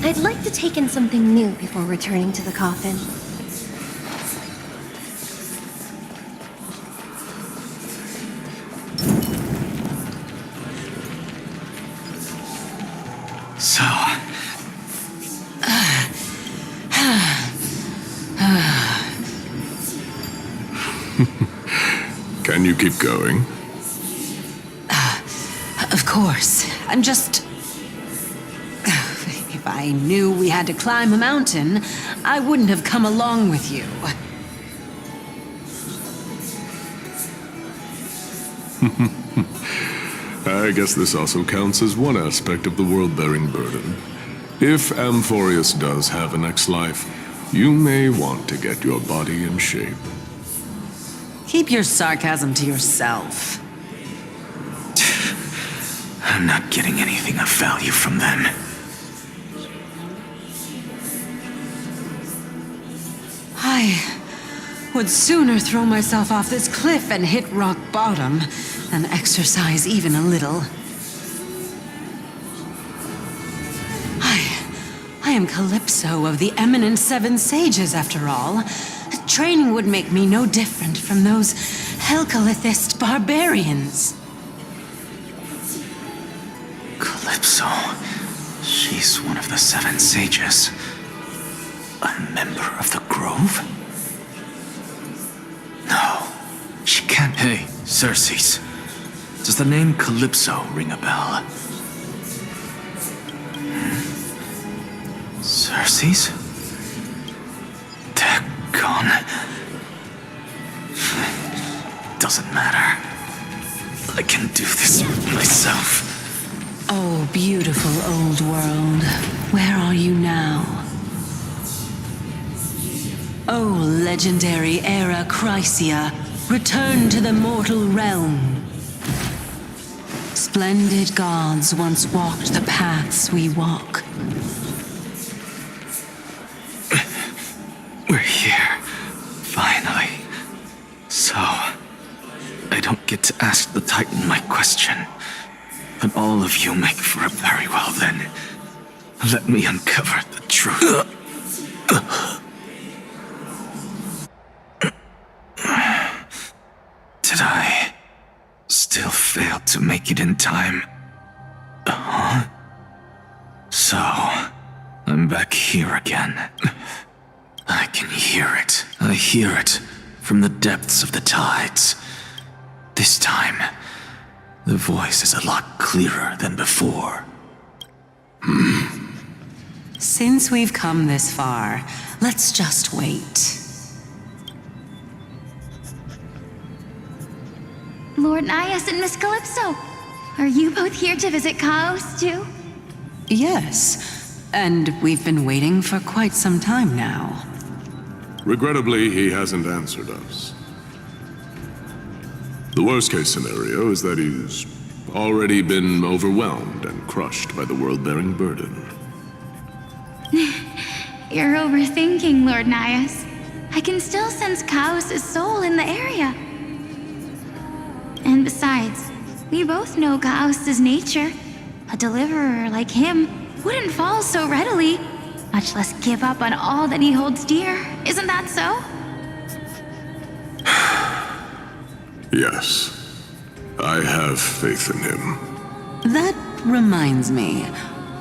I'd like to take in something new before returning to the coffin. So... Can you keep going? Of course. I'm just... If I knew we had to climb a mountain, I wouldn't have come along with you. I guess this also counts as one aspect of the world-bearing burden. If Amphoreus does have a next life, you may want to get your body in shape. Keep your sarcasm to yourself. I'm not getting anything of value from them. I would sooner throw myself off this cliff and hit rock bottom than exercise even a little. I am Calypso of the eminent Seven Sages, after all. Training would make me no different from those Helcalithist barbarians. Calypso. She's one of the Seven Sages. A member of the Grove? No, she can't. Hey, Circes. Does the name Calypso ring a bell? Circes? They're gone. Doesn't matter. I can do this myself. Oh, beautiful old world. Where are you now? Oh, legendary Era Chrysia, return to the mortal realm. Splendid gods once walked the paths we walk. We're here. Finally. So, I don't get to ask the Titan my question. But all of you make for it very well then. Let me uncover the truth. Did I still fail to make it in time? Huh? So, I'm back here again. I can hear it. I hear it from the depths of the tides. This time, the voice is a lot clearer than before. Since we've come this far, let's just wait. Lord Nias and Miss Calypso, are you both here to visit Chaos too? Yes, and we've been waiting for quite some time now. Regrettably, he hasn't answered us. The worst-case scenario is that he's already been overwhelmed and crushed by the world-bearing burden. You're overthinking, Lord Nias. I can still sense Chaos' soul in the area. And besides, we both know Chaos' nature. A deliverer like him wouldn't fall so readily, much less give up on all that he holds dear. Isn't that so? Yes. I have faith in him. That reminds me.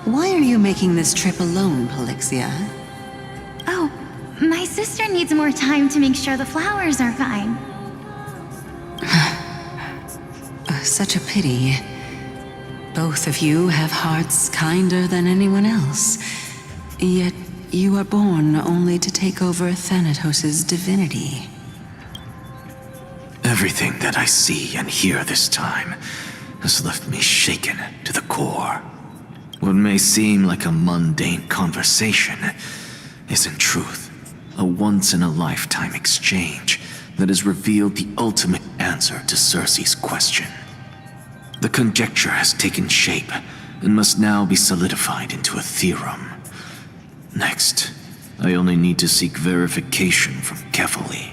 Why are you making this trip alone, Polixia? Oh, my sister needs more time to make sure the flowers are fine. Such a pity. Both of you have hearts kinder than anyone else. Yet you are born only to take over Thanatos' divinity. Everything that I see and hear this time has left me shaken to the core. What may seem like a mundane conversation is in truth a once-in-a-lifetime exchange that has revealed the ultimate answer to Circe's question. The conjecture has taken shape and must now be solidified into a theorem. Next, I only need to seek verification from Kefali.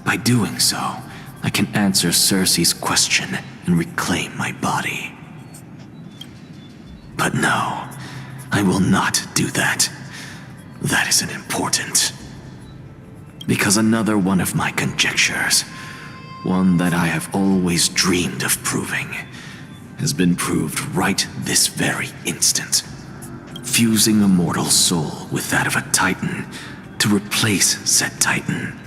By doing so, I can answer Circe's question and reclaim my body. But no, I will not do that. That isn't important. Because another one of my conjectures, one that I have always dreamed of proving, has been proved right this very instant. Fusing a mortal soul with that of a Titan to replace said Titan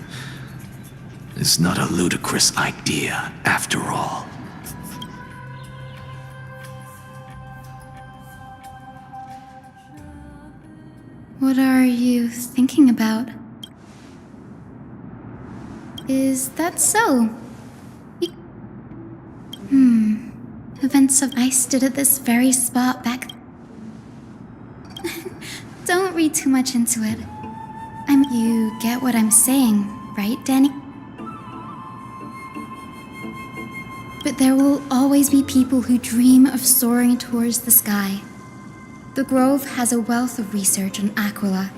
is not a ludicrous idea after all. What are you thinking about? Is that so? Events of I stood at this very spot back. Don't read too much into it. You get what I'm saying, right, Danny? But there will always be people who dream of soaring towards the sky. The Grove has a wealth of research on Aquila,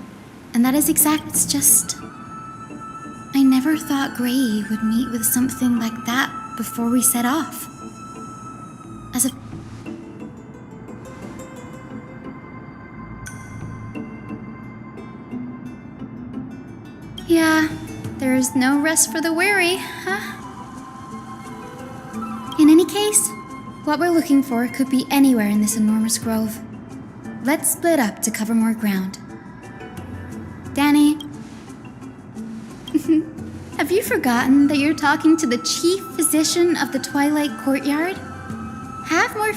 and that is it's just... I never thought Gray would meet with something like that before we set off. As a... Yeah, there's no rest for the weary, huh? In any case, what we're looking for could be anywhere in this enormous grove. Let's split up to cover more ground. Danny, have you forgotten that you're talking to the chief physician of the Twilight Courtyard? Have more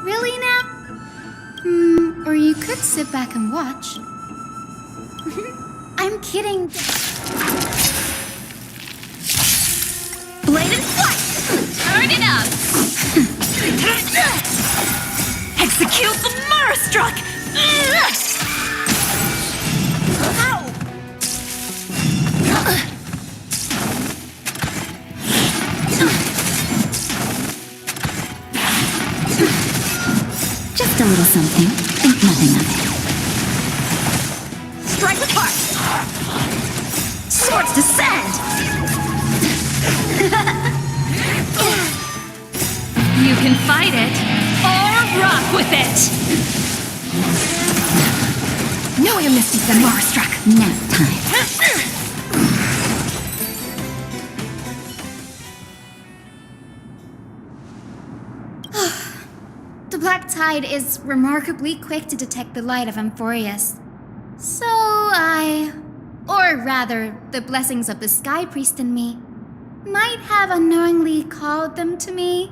Really now? Or you could sit back and watch. I'm kidding. Blade and flight! Turn it up! Execute the Murder Struck! Ow! Just a little something. Think nothing of it. Strike with heart! Swords descend! You can fight it, or rock with it! No amnesty than Mara struck! Nap time. The Black Tide is remarkably quick to detect the light of Amphoreus. So or rather, the blessings of the Sky Priest in me, might have unknowingly called them to me.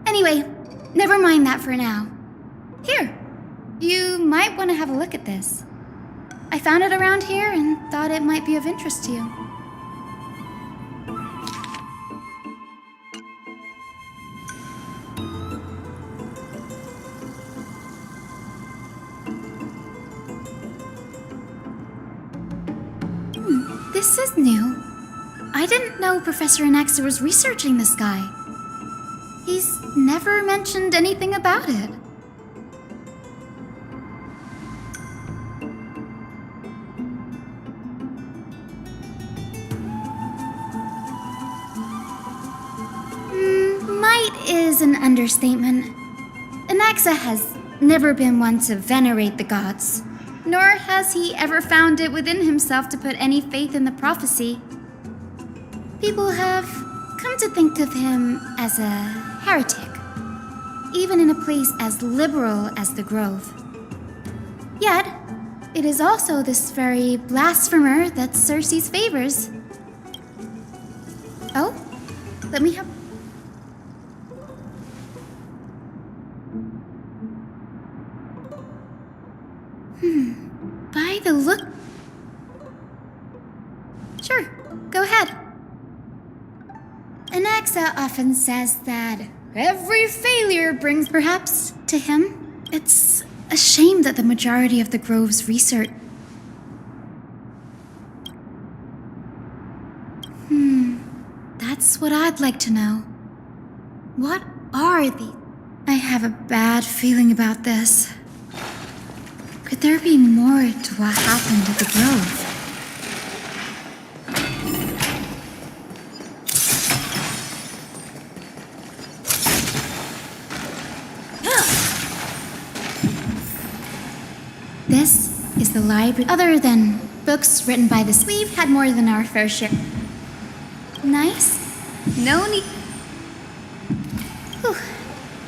Anyway, never mind that for now. Here, you might want to have a look at this. I found it around here and thought it might be of interest to you. This is new. I didn't know Professor Anaxa was researching the sky. He's never mentioned anything about it. Might is an understatement. Anaxa has never been one to venerate the gods, nor has he ever found it within himself to put any faith in the prophecy. People have come to think of him as a heretic, even in a place as liberal as the Grove. Yet, it is also this very blasphemer that Circe's favors. Oh, let me have... By the look... Sure, go ahead. Anaxa often says that every failure brings perhaps to him. It's a shame that the majority of the Grove's research... That's what I'd like to know. What are these? I have a bad feeling about this. Could there be more to what happened at the Grove? This is the library. Other than books written by this, we've had more than our fair share. Nice. No need. Whew.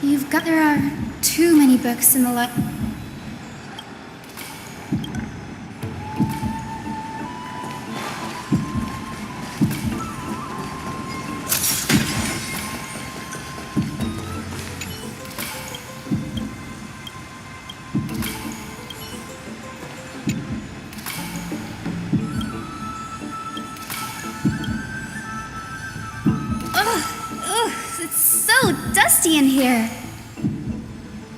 You've got. There are too many books in the library. It's so dusty in here.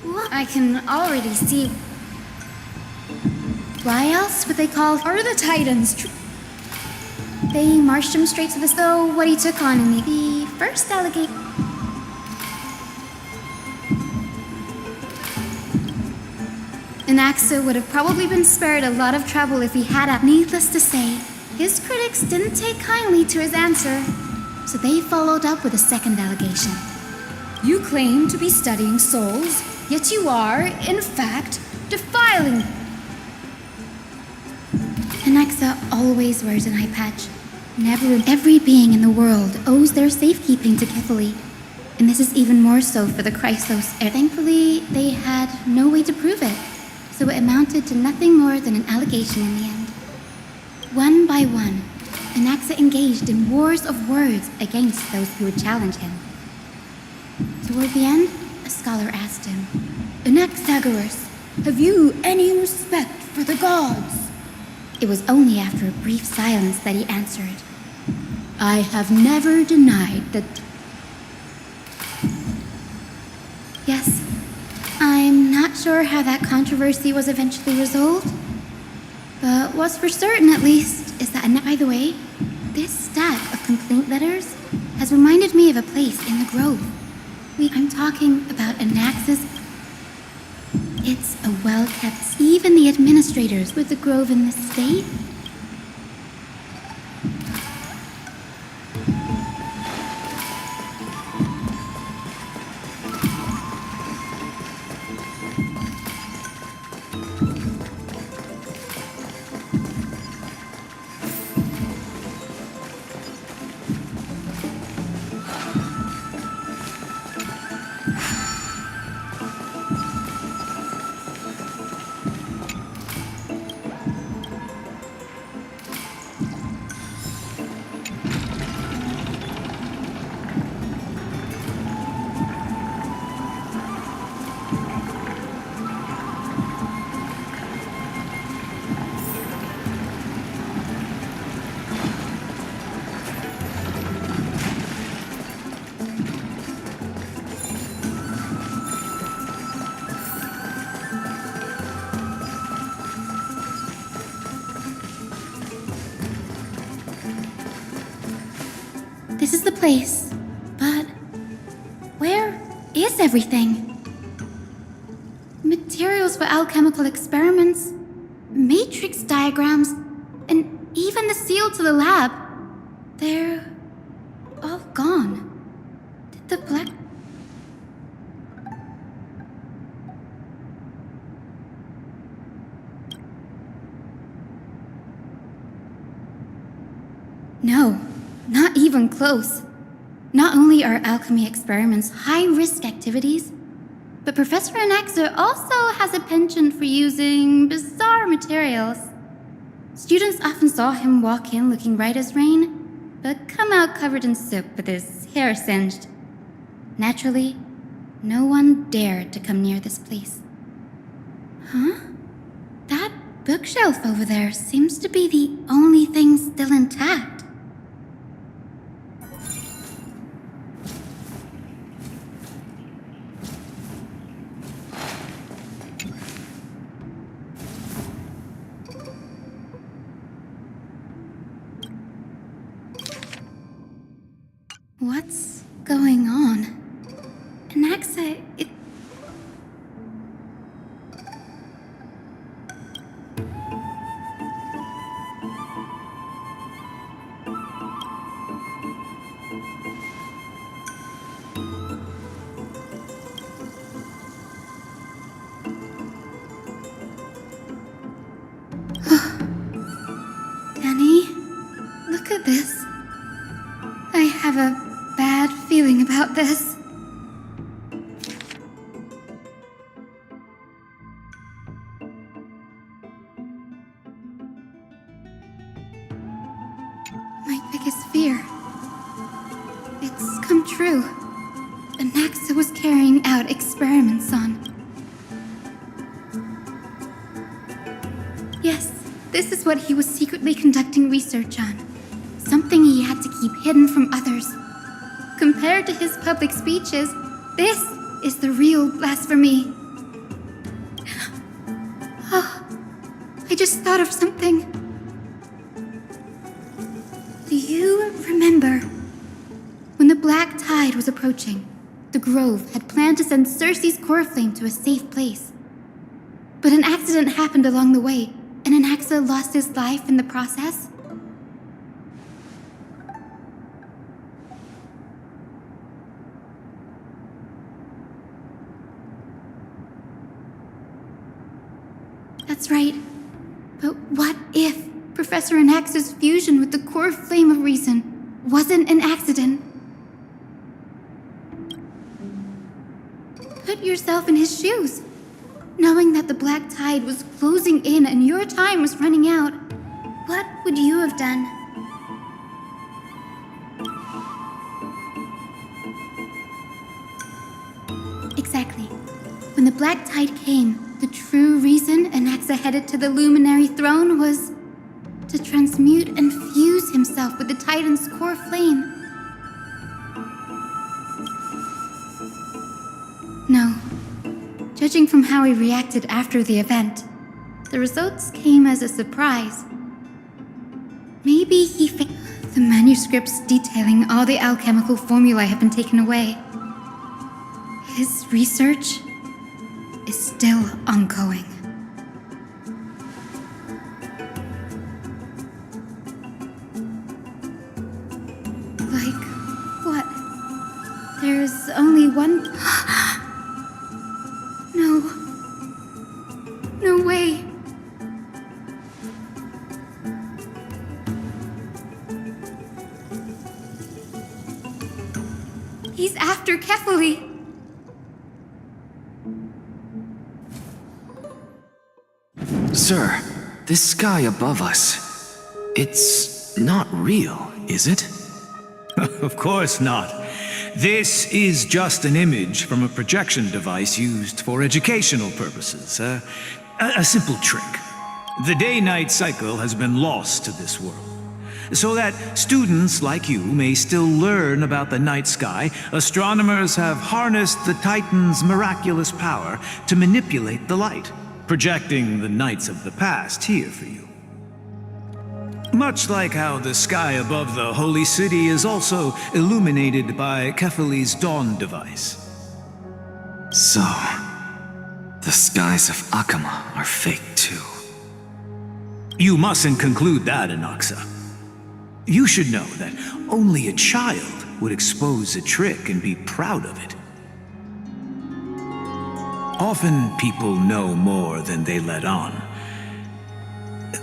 What? I can already see. Why else would they call her the Titans? They marched him straight to the... So what he took on in the first alligator... Anaxa would have probably been spared a lot of trouble if he had a... Needless to say, his critics didn't take kindly to his answer. So they followed up with a second allegation. You claim to be studying souls, yet you are, in fact, defiling. Anaxa always wears an eye patch. Every being in the world owes their safekeeping to Kifili. And this is even more so for the Chrysos. Thankfully, they had no way to prove it, so it amounted to nothing more than an allegation in the end. One by one, Anaxa engaged in wars of words against those who would challenge him. Toward the end, a scholar asked him, Anaxagoras, have you any respect for the gods? It was only after a brief silence that he answered, I have never denied that... Yes, I'm not sure how that controversy was eventually resolved, but what's for certain, at least, is that... By the way, this stack of complaint letters has reminded me of a place in the Grove. I'm talking about Anaxa's... It's a well-kept... Even the administrators with the Grove in this state... this is the place. But where is everything? Materials for alchemical experiments, matrix diagrams, and even the seal to the lab. They're all gone. Did the black... No, not even close. Not only are alchemy experiments high-risk activities, but Professor Anaxa also has a penchant for using bizarre materials. Students often saw him walk in looking right as rain, but come out covered in soot with his hair singed. Naturally, no one dared to come near this place. Huh? That bookshelf over there seems to be the only thing still intact. What's going on? Anaxa, it... Danny, look at this. I have a bad feeling about this. My biggest fear. It's come true. Anaxa was carrying out experiments on. Yes, this is what he was secretly conducting research on. Something he had to keep hidden from others. Compared to his public speeches, this is the real blasphemy. Oh, I just thought of something. Do you remember when the black tide was approaching? The Grove had planned to send Circe's core flame to a safe place. But an accident happened along the way, and Anaxa lost his life in the process. That's right. But what if Professor Anaxa's fusion with the core flame of reason wasn't an accident? Put yourself in his shoes. Knowing that the black tide was closing in and your time was running out, what would you have done? Exactly. When the black tide came, the true reason Anaxa headed to the Luminary Throne was to transmute and fuse himself with the Titan's core flame. No. Judging from how he reacted after the event, the results came as a surprise. Maybe he the manuscripts detailing all the alchemical formulae have been taken away. His research is still ongoing. Like, what? There's only one... No. No way. He's after Kefali. Sir, this sky above us, it's not real, is it? Of course not. This is just an image from a projection device used for educational purposes. A simple trick. The day-night cycle has been lost to this world. So that students like you may still learn about the night sky, astronomers have harnessed the Titan's miraculous power to manipulate the light, projecting the nights of the past here for you. Much like how the sky above the holy city is also illuminated by Kephali's dawn device. So, the skies of Akama are fake too. You mustn't conclude that, Anaxa. You should know that only a child would expose a trick and be proud of it. Often people know more than they let on.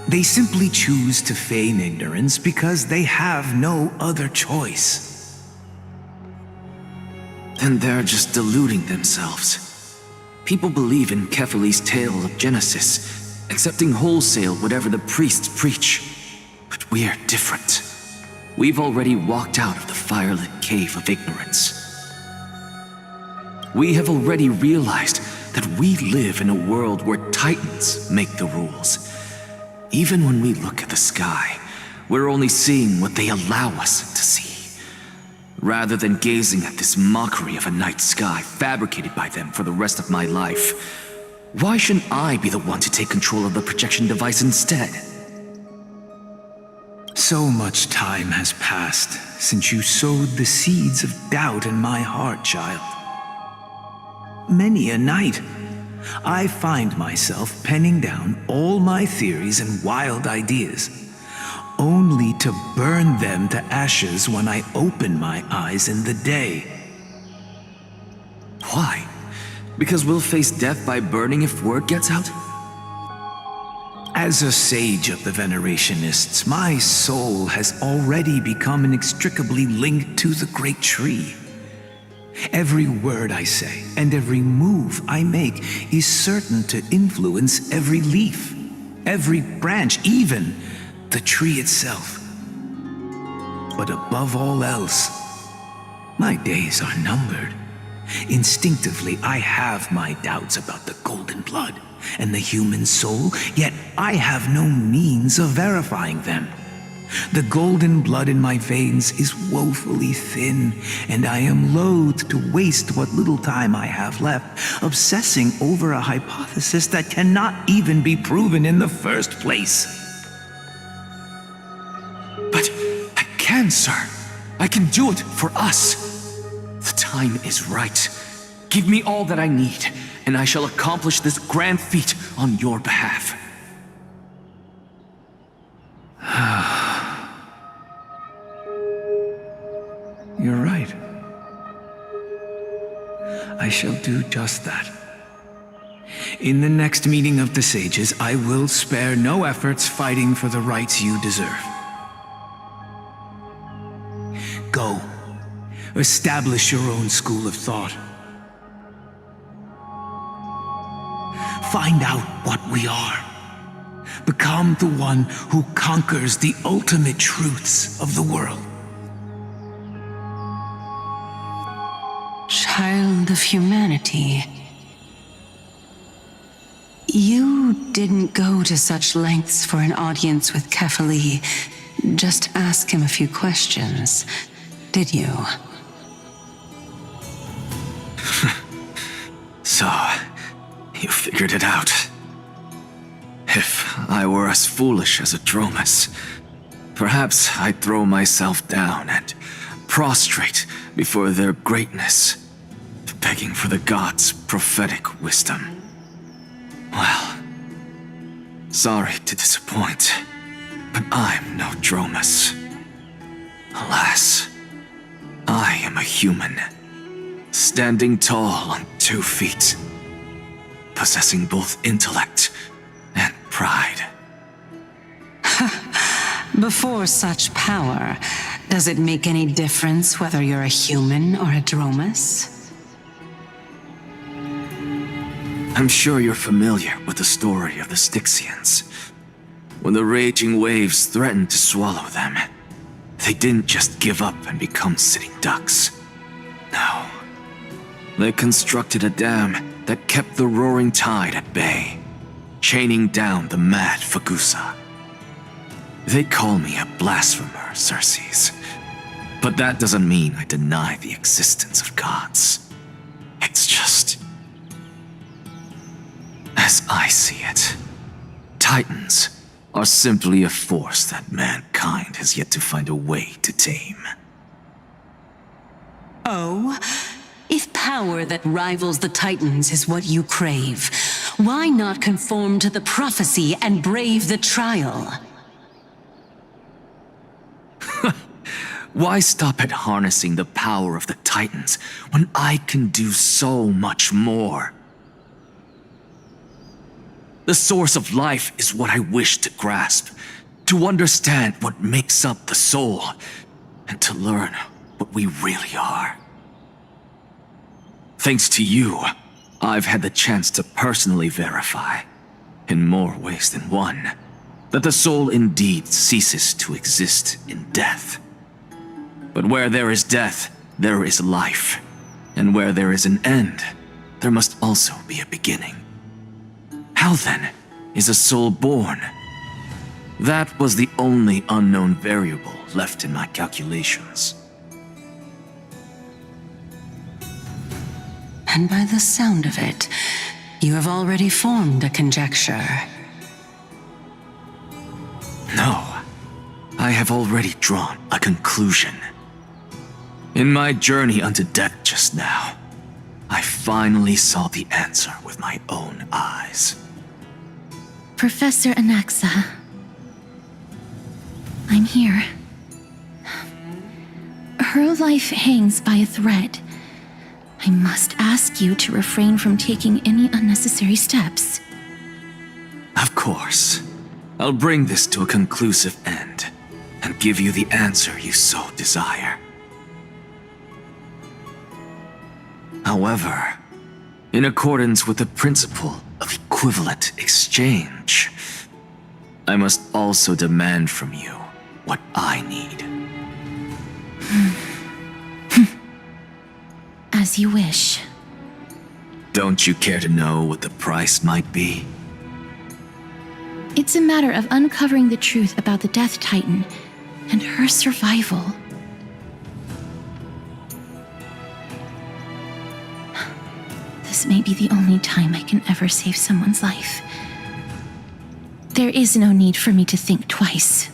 They simply choose to feign ignorance because they have no other choice. Then they're just deluding themselves. People believe in Kephali's tale of Genesis, accepting wholesale whatever the priests preach. But we're different. We've already walked out of the firelit cave of ignorance. We have already realized that we live in a world where titans make the rules. Even when we look at the sky, we're only seeing what they allow us to see. Rather than gazing at this mockery of a night sky fabricated by them for the rest of my life, why shouldn't I be the one to take control of the projection device instead? So much time has passed since you sowed the seeds of doubt in my heart, child. Many a night, I find myself penning down all my theories and wild ideas, only to burn them to ashes when I open my eyes in the day. Why? Because we'll face death by burning if word gets out? As a sage of the Venerationists, my soul has already become inextricably linked to the great tree. Every word I say and every move I make is certain to influence every leaf, every branch, even the tree itself. But above all else, my days are numbered. Instinctively, I have my doubts about the golden blood and the human soul, yet I have no means of verifying them. The golden blood in my veins is woefully thin, and I am loath to waste what little time I have left obsessing over a hypothesis that cannot even be proven in the first place. But I can, sir. I can do it for us. The time is right. Give me all that I need, and I shall accomplish this grand feat on your behalf. You're right. I shall do just that. In the next meeting of the sages, I will spare no efforts fighting for the rights you deserve. Go. Establish your own school of thought. Find out what we are. Become the one who conquers the ultimate truths of the world. Child of humanity. You didn't go to such lengths for an audience with Kephali. Just ask him a few questions, did you? So, you figured it out. If I were as foolish as a Dromus, perhaps I'd throw myself down and prostrate before their greatness, begging for the gods' prophetic wisdom. Well, sorry to disappoint, but I'm no Dromus. Alas, I am a human, standing tall on 2 feet, possessing both intellect and pride. Before such power, does it make any difference whether you're a human or a Dromus? I'm sure you're familiar with the story of the Styxians. When the raging waves threatened to swallow them, they didn't just give up and become sitting ducks. No. They constructed a dam that kept the roaring tide at bay, chaining down the mad Fagusa. They call me a blasphemer, Circes, but that doesn't mean I deny the existence of gods. It's just, as I see it, Titans are simply a force that mankind has yet to find a way to tame. Oh? If power that rivals the Titans is what you crave, why not conform to the prophecy and brave the trial? Why stop at harnessing the power of the Titans when I can do so much more? The source of life is what I wish to grasp, to understand what makes up the soul, and to learn what we really are. Thanks to you, I've had the chance to personally verify, in more ways than one, that the soul indeed ceases to exist in death. But where there is death, there is life. And where there is an end, there must also be a beginning. How then is a soul born? That was the only unknown variable left in my calculations. And by the sound of it, you have already formed a conjecture. No, I have already drawn a conclusion. In my journey unto death just now, I finally saw the answer with my own eyes. Professor Anaxa. I'm here. Her life hangs by a thread. I must ask you to refrain from taking any unnecessary steps. Of course. I'll bring this to a conclusive end and give you the answer you so desire. However, in accordance with the principle of equivalent exchange, I must also demand from you what I need. As you wish. Don't you care to know what the price might be? It's a matter of uncovering the truth about the Death Titan and her survival. This may be the only time I can ever save someone's life. There is no need for me to think twice.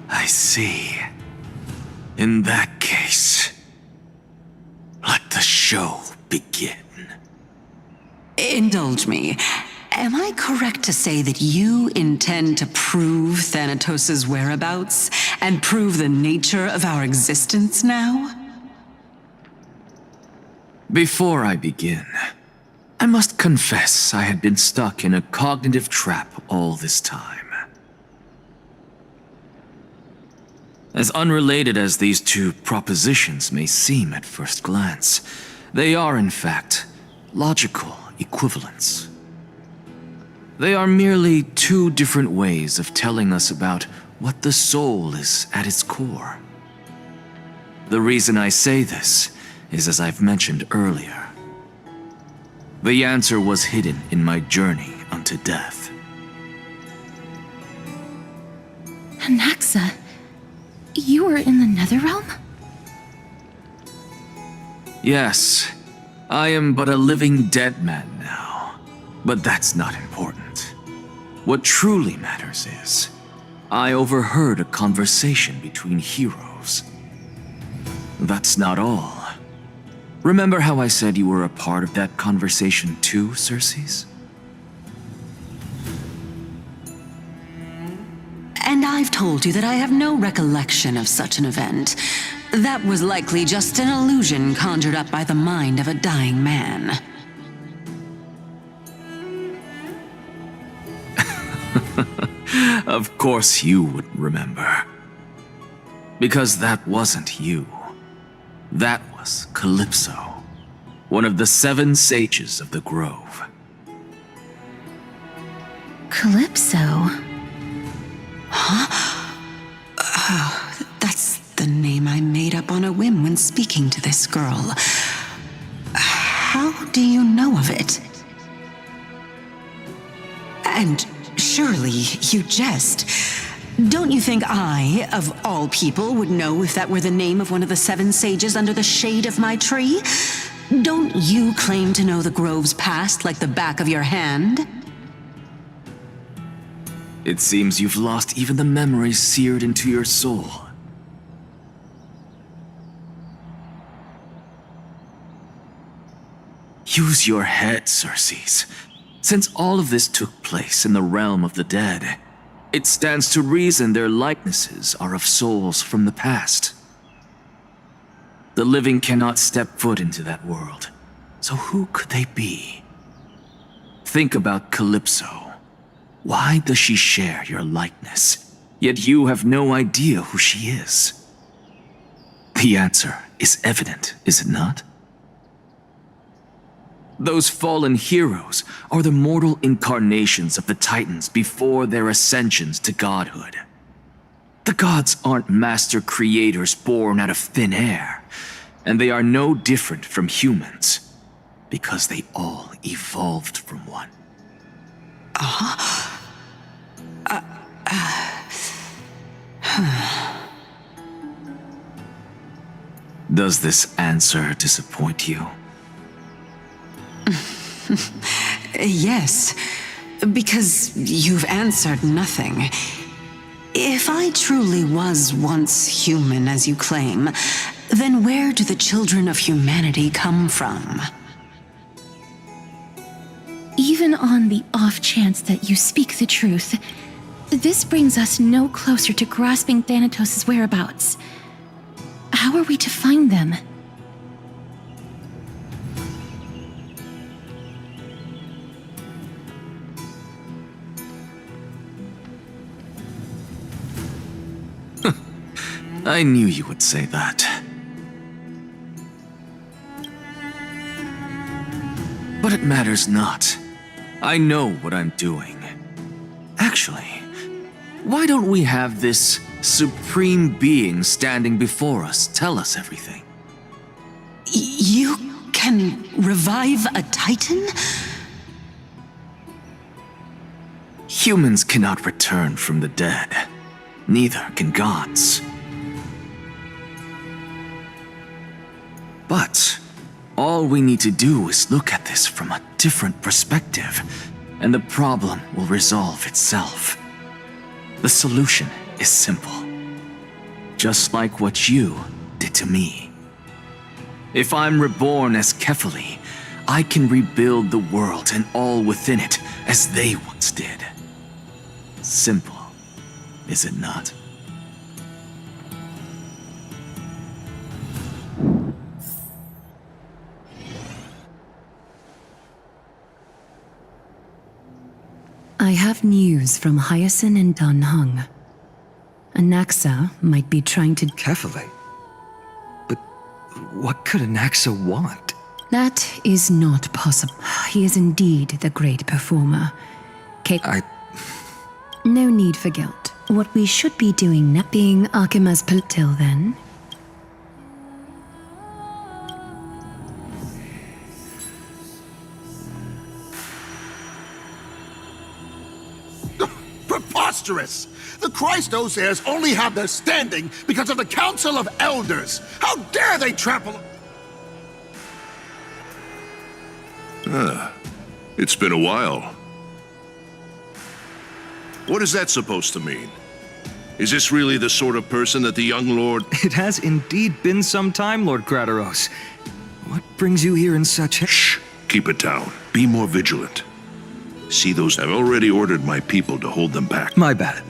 I see. In that case, let the show begin. Indulge me. Am I correct to say that you intend to prove Thanatos' whereabouts and prove the nature of our existence now? Before I begin, I must confess I had been stuck in a cognitive trap all this time. As unrelated as these two propositions may seem at first glance, they are in fact logical equivalents. They are merely two different ways of telling us about what the soul is at its core. The reason I say this is as I've mentioned earlier. The answer was hidden in my journey unto death. Anaxa, you were in the Netherrealm? Yes, I am but a living dead man now, but that's not important. What truly matters is, I overheard a conversation between heroes. That's not all. Remember how I said you were a part of that conversation too, Circes? And I've told you that I have no recollection of such an event. That was likely just an illusion conjured up by the mind of a dying man. Of course you would remember. Because that wasn't you. That was Calypso, one of the 7 sages of the Grove. Calypso? That's the name I made up on a whim when speaking to this girl. How do you know of it? And surely you jest. Don't you think I, of all people, would know if that were the name of one of the 7 sages under the shade of my tree? Don't you claim to know the Grove's past like the back of your hand? It seems you've lost even the memories seared into your soul. Use your head, Circes. Since all of this took place in the realm of the dead, it stands to reason their likenesses are of souls from the past. The living cannot step foot into that world, so who could they be? Think about Calypso. Why does she share your likeness, yet you have no idea who she is? The answer is evident, is it not? Those fallen heroes are the mortal incarnations of the Titans before their ascensions to godhood. The gods aren't master creators born out of thin air, and they are no different from humans, because they all evolved from one. Does this answer disappoint you? Yes, because you've answered nothing. If I truly was once human, as you claim, then where do the children of humanity come from? Even on the off chance that you speak the truth, this brings us no closer to grasping Thanatos' whereabouts. How are we to find them? I knew you would say that. But it matters not. I know what I'm doing. Actually, why don't we have this supreme being standing before us tell us everything? You can revive a Titan? Humans cannot return from the dead. Neither can gods. But all we need to do is look at this from a different perspective, and the problem will resolve itself. The solution is simple. Just like what you did to me. If I'm reborn as Kefali, I can rebuild the world and all within it as they once did. Simple, is it not? I have news from Hyacinth and Dan Hung. Anaxa might be trying to... Kefali? But what could Anaxa want? That is not possible. He is indeed the great performer. No need for guilt. What we should be doing now, being Archima's till then. Preposterous! The Christos heirs only have their standing because of the Council of Elders! How dare they trample... It's been a while. What is that supposed to mean? Is this really the sort of person that the young lord... It has indeed been some time, Lord Grateros. What brings you here in such... Shh! Keep it down. Be more vigilant. See those... I've already ordered my people to hold them back. My bad.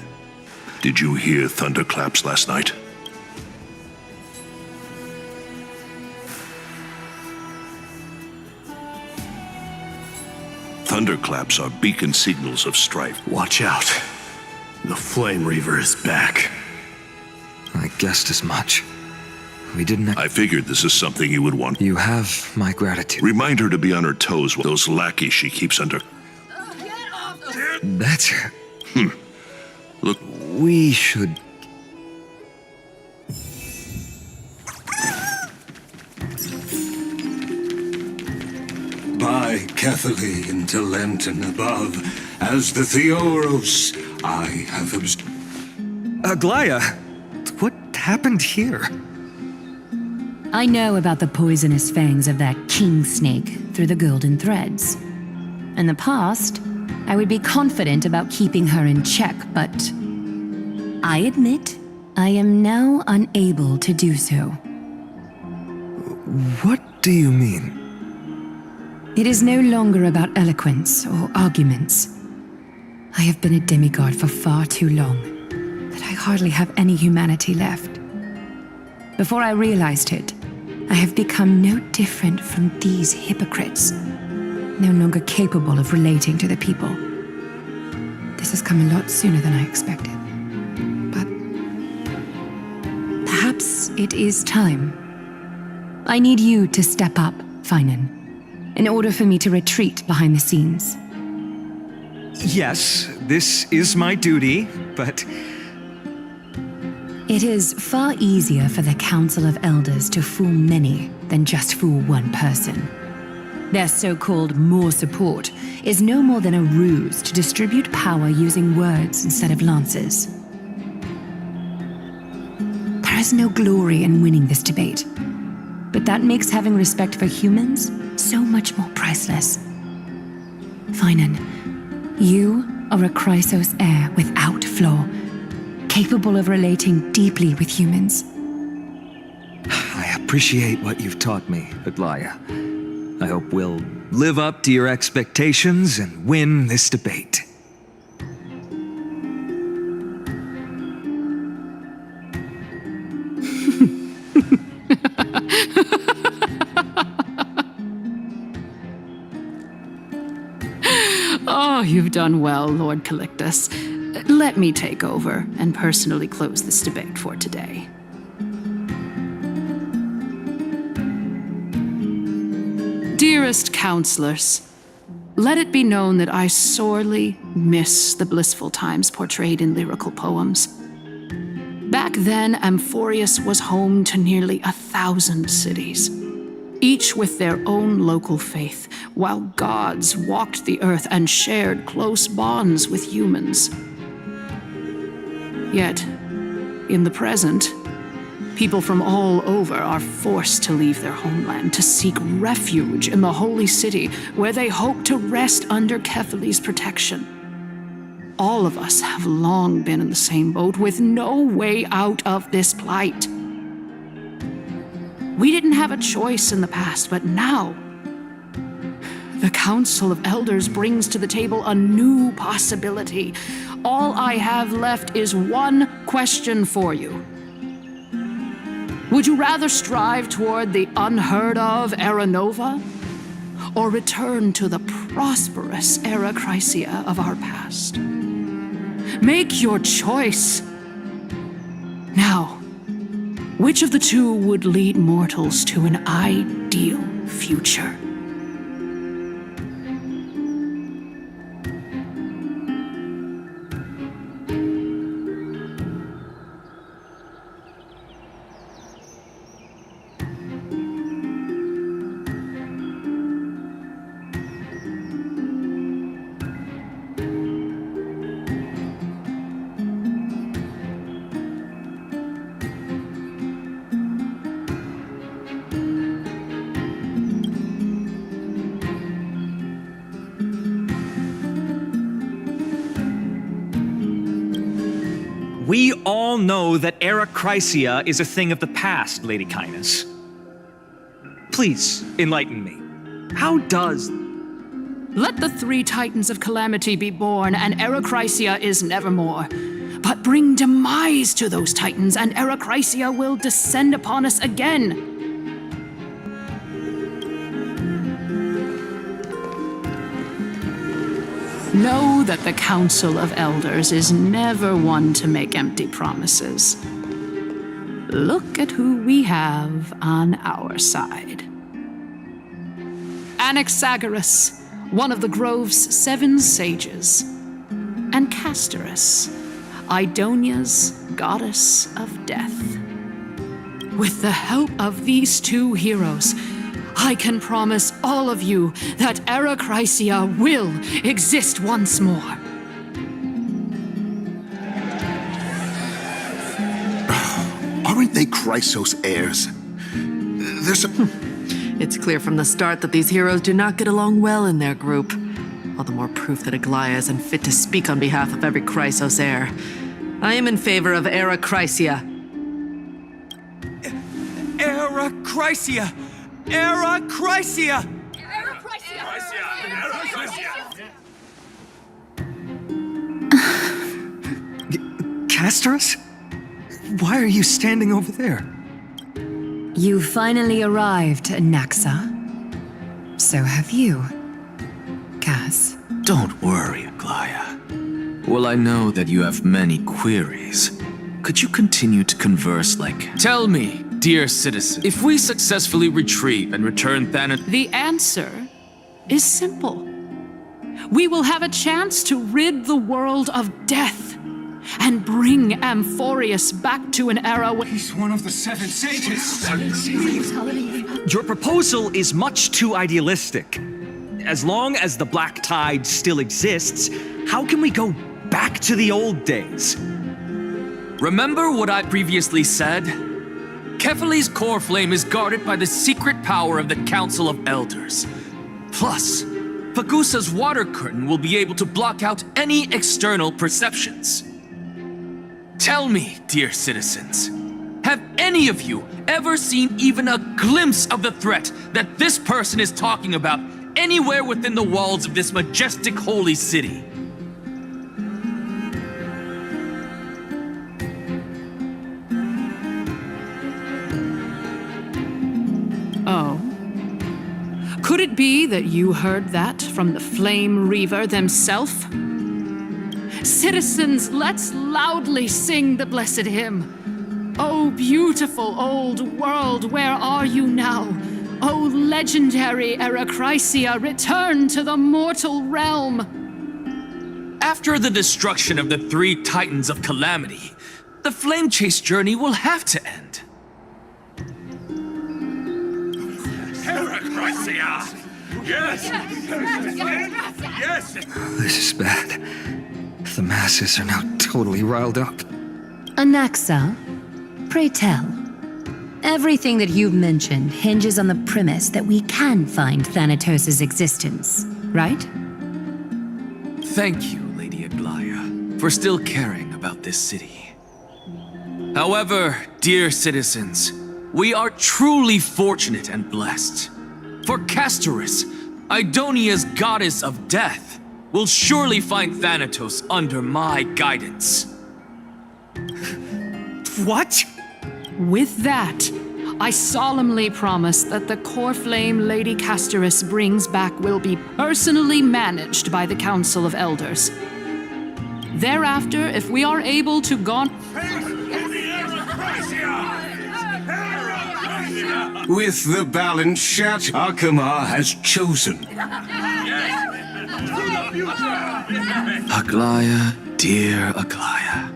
Did you hear thunderclaps last night? Thunderclaps are beacon signals of strife. Watch out. The Flame Reaver is back. I guessed as much. We didn't... I figured this is something you would want. You have my gratitude. Remind her to be on her toes with those lackeys she keeps under... That's her. Look... We should... By Kefali into Lenten above, as the Theoros, I have observed... Aglaya, what happened here? I know about the poisonous fangs of that king snake through the golden threads. In the past, I would be confident about keeping her in check, but I admit I am now unable to do so. What do you mean? It is no longer about eloquence or arguments. I have been a demigod for far too long that I hardly have any humanity left. Before I realized it, I have become no different from these hypocrites, no longer capable of relating to the people. This has come a lot sooner than I expected. But perhaps it is time. I need you to step up, Finan, in order for me to retreat behind the scenes. Yes, this is my duty, but... It is far easier for the Council of Elders to fool many than just fool one person. Their so-called more support is no more than a ruse to distribute power using words instead of lances. There is no glory in winning this debate, but that makes having respect for humans so much more priceless. Finan, you are a Chrysos heir without flaw, capable of relating deeply with humans. I appreciate what you've taught me, Aglaya. I hope we'll live up to your expectations and win this debate. Oh, you've done well, Lord Calictus. Let me take over and personally close this debate for today. Dearest counselors, let it be known that I sorely miss the blissful times portrayed in lyrical poems. Back then, Amphoreus was home to nearly 1,000 cities, each with their own local faith, while gods walked the earth and shared close bonds with humans. Yet, in the present, people from all over are forced to leave their homeland to seek refuge in the holy city, where they hope to rest under Kefali's protection. All of us have long been in the same boat, with no way out of this plight. We didn't have a choice in the past, but now, the Council of Elders brings to the table a new possibility. All I have left is one question for you. Would you rather strive toward the unheard of Era Nova, or return to the prosperous Era Chrysia of our past? Make your choice. Now, which of the two would lead mortals to an ideal future? We all know that Era Chrysia is a thing of the past, Lady Kainis. Please, enlighten me. How does... Let the three titans of calamity be born, and Era Chrysia is nevermore. But bring demise to those titans, and Era Chrysia will descend upon us again. Know that the Council of Elders is never one to make empty promises. Look at who we have on our side. Anaxagoras, one of the Grove's 7 sages, and Castorus, Idonia's goddess of death. With the help of these two heroes, I can promise all of you that Era Chrysia will exist once more. Aren't they Chrysos heirs? There's a... It's clear from the start that these heroes do not get along well in their group. all the more proof that Aglaya is unfit to speak on behalf of every Chrysos heir. I am in favor of Era Chrysia. Era Chrysia! Era Chrysia! Castorus? Why are you standing over there? You finally arrived, Naxa. So have you, Cass. Don't worry, Aglaya. Well, I know that you have many queries. Could you continue to converse like... Tell me, dear citizen, if we successfully retrieve and return Thanatos... The answer is simple. We will have a chance to rid the world of death and bring Amphoreus back to an era when... He's one of the seven sages. Your proposal is much too idealistic. As long as the Black Tide still exists, how can we go back to the old days? Remember what I previously said? Kefali's core flame is guarded by the secret power of the Council of Elders. Plus, Fagusa's water curtain will be able to block out any external perceptions. Tell me, dear citizens, have any of you ever seen even a glimpse of the threat that this person is talking about anywhere within the walls of this majestic holy city? Oh. Could it be that you heard that from the Flame Reaver themselves? Citizens, let's loudly sing the blessed hymn. Oh, beautiful old world, where are you now? Oh, legendary Era Chrysia, return to the mortal realm. After the destruction of the 3 Titans of Calamity, the Flame Chase journey will have to end. Era Chrysia! Yes! Yes! This is bad. The masses are now totally riled up. Naxa, pray tell. Everything that you've mentioned hinges on the premise that we can find Thanatos' existence, right? Thank you, Lady Aglaya, for still caring about this city. However, dear citizens, we are truly fortunate and blessed. For Castorus, Idonia's goddess of death, will surely find Thanatos under my guidance. What? With that, I solemnly promise that the core flame Lady Castorus brings back will be personally managed by the Council of Elders. Thereafter, if we are able to With the balance Shat Akama has chosen. Aglaya, dear Aglaya,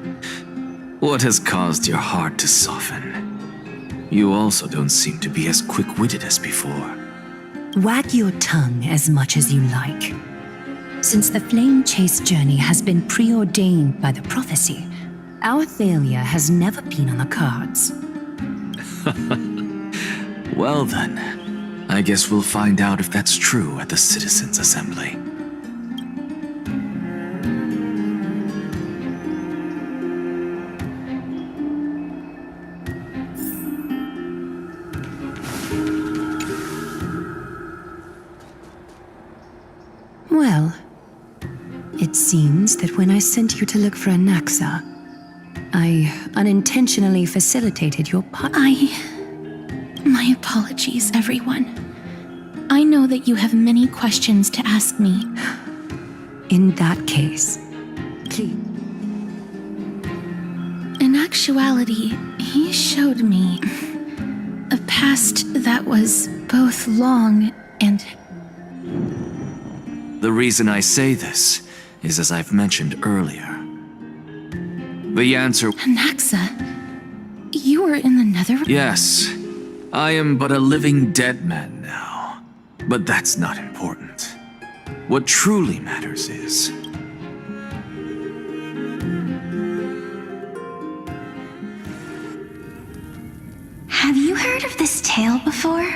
what has caused your heart to soften? You also don't seem to be as quick-witted as before. Wag your tongue as much as you like. Since the Flame Chase journey has been preordained by the prophecy, our failure has never been on the cards. Well then, I guess we'll find out if that's true at the Citizens' Assembly. Well, it seems that when I sent you to look for a Naxa, I unintentionally facilitated your My apologies, everyone. I know that you have many questions to ask me. In that case, please. In actuality, he showed me a past that was both long and... The reason I say this is as I've mentioned earlier. The answer... Naxa, you were in the Nether... Yes, I am but a living dead man now. But that's not important. What truly matters is... Have you heard of this tale before?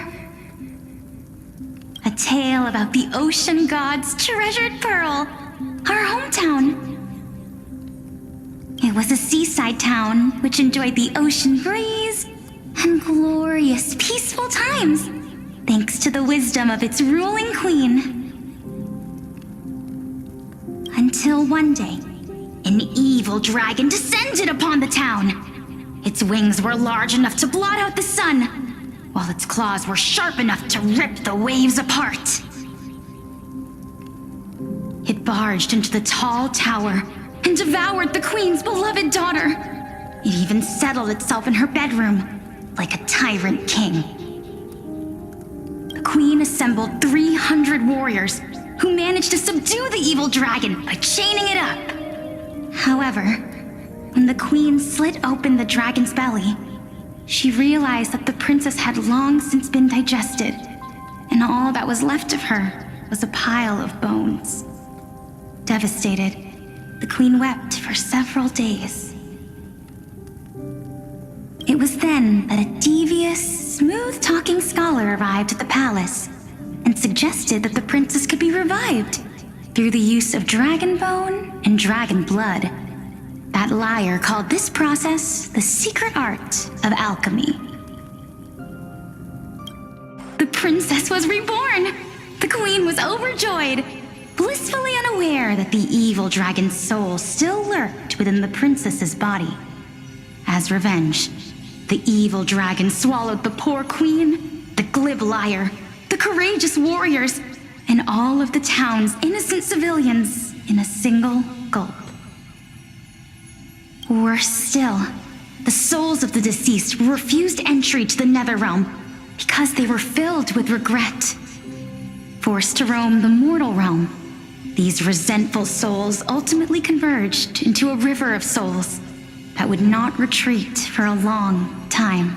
A tale about the ocean god's treasured pearl, our hometown. It was a seaside town which enjoyed the ocean breeze and glorious, peaceful times, thanks to the wisdom of its ruling queen. Until one day, an evil dragon descended upon the town. Its wings were large enough to blot out the sun, while its claws were sharp enough to rip the waves apart. It barged into the tall tower and devoured the queen's beloved daughter. It even settled itself in her bedroom like a tyrant king. The queen assembled 300 warriors who managed to subdue the evil dragon by chaining it up. However, when the queen slit open the dragon's belly, she realized that the princess had long since been digested, and all that was left of her was a pile of bones. Devastated, the queen wept for several days. It was then that a devious, smooth-talking scholar arrived at the palace and suggested that the princess could be revived through the use of dragon bone and dragon blood. That liar called this process the secret art of alchemy. The princess was reborn! The queen was overjoyed, blissfully unaware that the evil dragon's soul still lurked within the princess's body. As revenge, the evil dragon swallowed the poor queen, the glib liar, the courageous warriors, and all of the town's innocent civilians in a single gulp. Worse still, the souls of the deceased refused entry to the Netherrealm because they were filled with regret. Forced to roam the mortal realm, these resentful souls ultimately converged into a river of souls that would not retreat for a long time.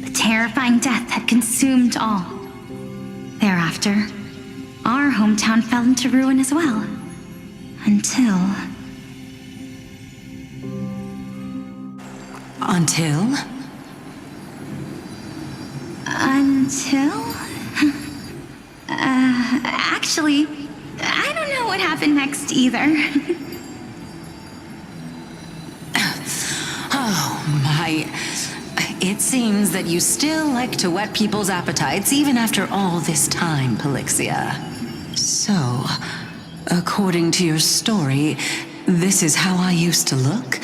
The terrifying death had consumed all. Thereafter, our hometown fell into ruin as well. Until... Actually, I don't know what happened next either. Oh, my. It seems that you still like to whet people's appetites even after all this time, Pelixia. So, according to your story, this is how I used to look?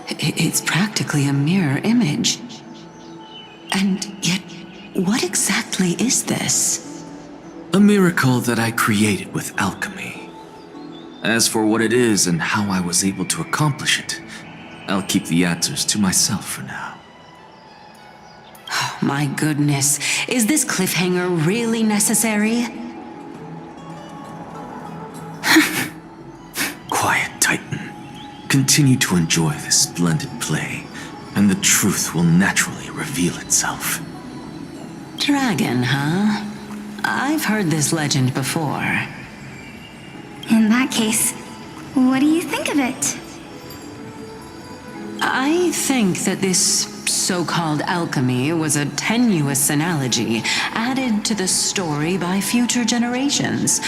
It's practically a mirror image. And yet, what exactly is this? A miracle that I created with alchemy. As for what it is and how I was able to accomplish it, I'll keep the answers to myself for now. Oh, my goodness, is this cliffhanger really necessary? Quiet, Titan. Continue to enjoy this splendid play, and the truth will naturally reveal itself. Dragon, huh? I've heard this legend before. In that case, what do you think of it? I think that this so-called alchemy was a tenuous analogy added to the story by future generations.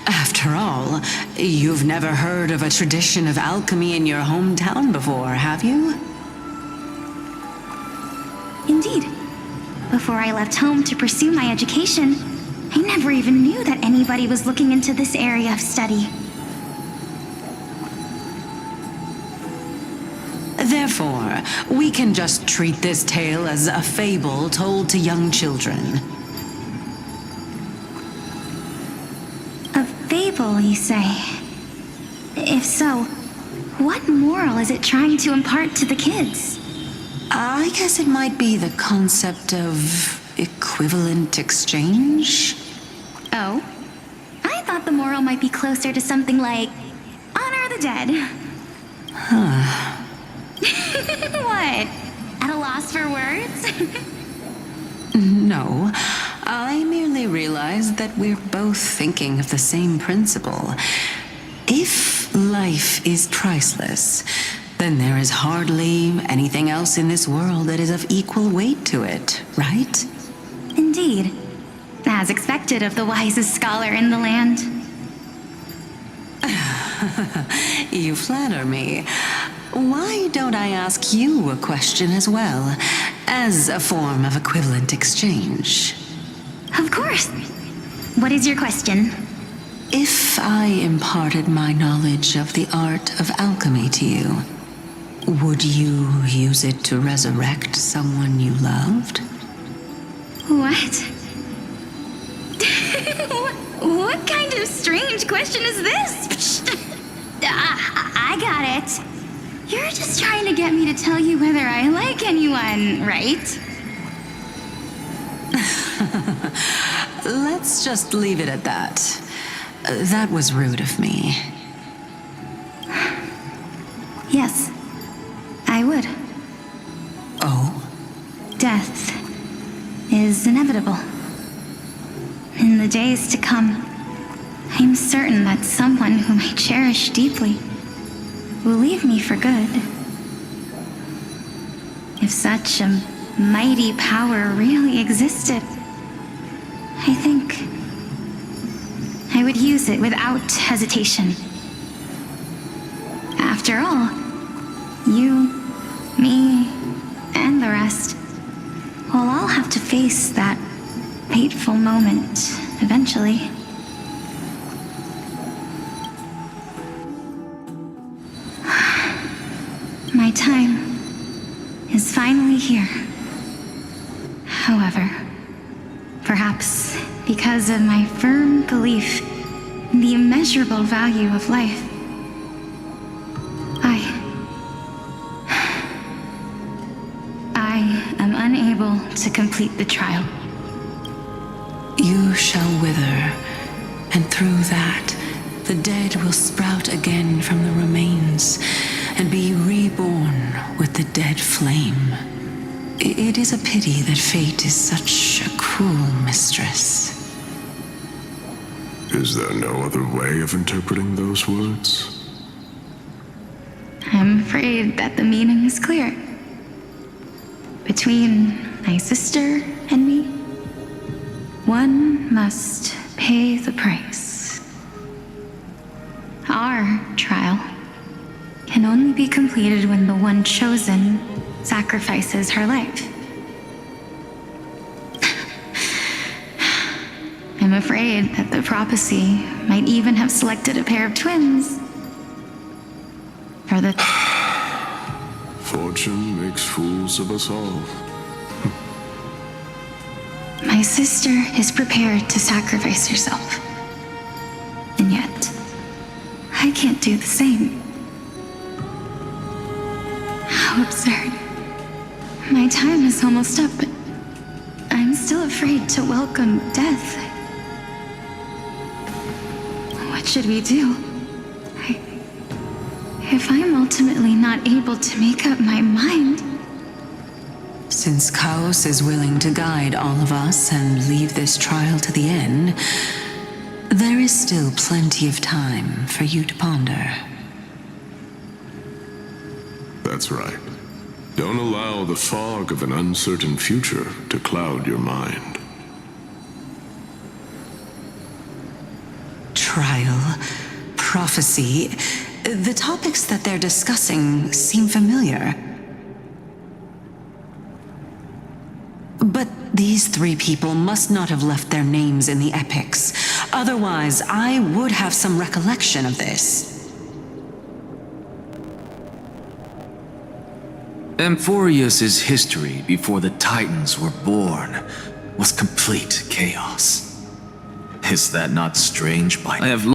After all, you've never heard of a tradition of alchemy in your hometown before, have you? Indeed. Before I left home to pursue my education, I never even knew that anybody was looking into this area of study. Therefore, we can just treat this tale as a fable told to young children. A fable, you say? If so, what moral is it trying to impart to the kids? I guess it might be the concept of equivalent exchange? Oh? I thought the moral might be closer to something like honor the dead. Huh. What? At a loss for words? No, I merely realized that we're both thinking of the same principle. If life is priceless, then there is hardly anything else in this world that is of equal weight to it, right? Indeed. As expected of the wisest scholar in the land. You flatter me. Why don't I ask you a question as well, as a form of equivalent exchange? Of course. What is your question? If I imparted my knowledge of the art of alchemy to you, would you use it to resurrect someone you loved? What? What kind of strange question is this? I got it. You're just trying to get me to tell you whether I like anyone, right? Let's just leave it at that. That was rude of me. Yes, I would. Oh? Death is inevitable. In the days to come, I'm certain that someone whom I cherish deeply will leave me for good. If such a mighty power really existed, I think I would use it without hesitation. After all, you, me, and the rest will all have to face that fateful moment eventually. My time is finally here. However, perhaps because of my firm belief in the immeasurable value of life, I am unable to complete the trial. You shall wither, and through that, the dead will sprout again from the remains and be reborn with the dead flame. It is a pity that fate is such a cruel mistress. Is there no other way of interpreting those words? I'm afraid that the meaning is clear. Between my sister and me, one must pay the price. Our trial can only be completed when the one chosen sacrifices her life. I'm afraid that the prophecy might even have selected a pair of twins for the... Fortune makes fools of us all. My sister is prepared to sacrifice herself. And yet, I can't do the same. How absurd. My time is almost up, but I'm still afraid to welcome death. What should we do? If I'm ultimately not able to make up my mind... Since Chaos is willing to guide all of us and leave this trial to the end, there is still plenty of time for you to ponder. That's right. Don't allow the fog of an uncertain future to cloud your mind. Trial, prophecy, the topics that they're discussing seem familiar. But these three people must not have left their names in the epics. Otherwise, I would have some recollection of this. Amphoreus' history before the Titans were born was complete chaos. Is that not strange? I have